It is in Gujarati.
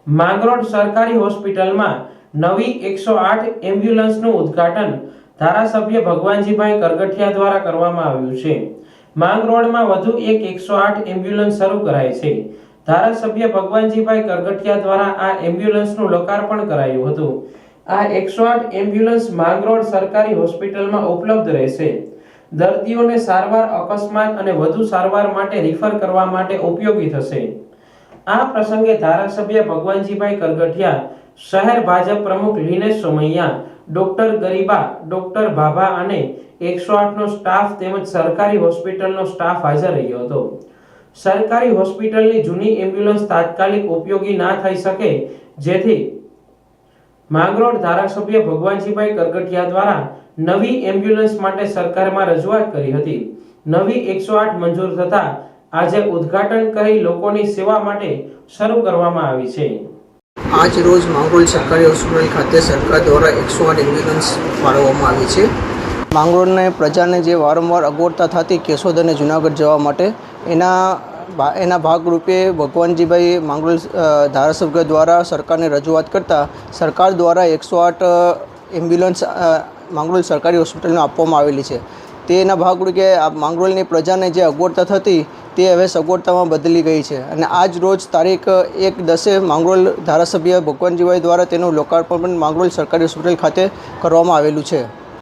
માંગરોળ સરકારી હોસ્પિટલમાં નવી 108 એમ્બ્યુલન્સનું ઉદ્ઘાટન ધારાસભ્ય ભગવાનજીભાઈ કરગઠિયા દ્વારા કરવામાં આવ્યું છે। માંગરોળમાં વધુ એક 108 એમ્બ્યુલન્સ શરૂ કરાઈ છે। ધારાસભ્ય ભગવાનજીભાઈ કરગઠિયા દ્વારા આ એમ્બ્યુલન્સનું લોકાર્પણ કરાયું હતું। આ 108 એમ્બ્યુલન્સ માંગરોળ સરકારી હોસ્પિટલમાં ઉપલબ્ધ રહેશે। દર્દીઓને સારવાર, અકસ્માત અને વધુ સારવાર માટે રિફર કરવા માટે ઉપયોગી થશે। આ પ્રસંગે ધારાસભ્ય ભગવાનજીભાઈ કરગઠિયા, શહેર ભાજપ પ્રમુખ લીનેશ સોમૈયા, ડોક્ટર ગરીબા, ડોક્ટર ભાભા અને 108 નો સ્ટાફ તેમજ સરકારી હોસ્પિટલનો સ્ટાફ હાજર રહ્યો હતો। સરકારી હોસ્પિટલની જૂની એમ્બ્યુલન્સ તાત્કાલિક ઉપયોગી ના થઈ શકે, જેથી માંગરોળ ધારાસભ્ય ભગવાનજીભાઈ કરગઠિયા દ્વારા નવી એમ્બ્યુલન્સ માટે સરકારમાં રજૂઆત કરી હતી। નવી 108 મંજૂર થતા આજે ઉદ્ઘાટન કરી લોકોની સેવા માટે શરૂ કરવામાં આવી છે। આજ રોજ માંગરોળ સરકારી હોસ્પિટલ ખાતે સરકાર દ્વારા 108 એમ્બ્યુલન્સ ફાળવવામાં આવી છે। માંગરોળને પ્રજાને જે વારંવાર અગવડતા થતી કેશોદ અને જૂનાગઢ જવા માટે એના ભાગરૂપે ભગવાનજીભાઈ માંગરોળ ધારાસભ્ય દ્વારા સરકારને રજૂઆત કરતા સરકાર દ્વારા 108 એમ્બ્યુલન્સ માંગરોળ સરકારી હોસ્પિટલને આપવામાં આવેલી છે। તેના ભાગરૂપે માંગરોળની પ્રજાને જે અગવડતા થતી તે હવે સગવડતામાં બદલી ગઈ છે અને આજ રોજ તારીખ 1/10 માંગરોળ ધારાસભ્ય ભગવાનજીભાઈ દ્વારા તેનું લોકાર્પણ માંગરોળ સરકારી હોસ્પિટલ ખાતે કરવામાં આવેલું છે।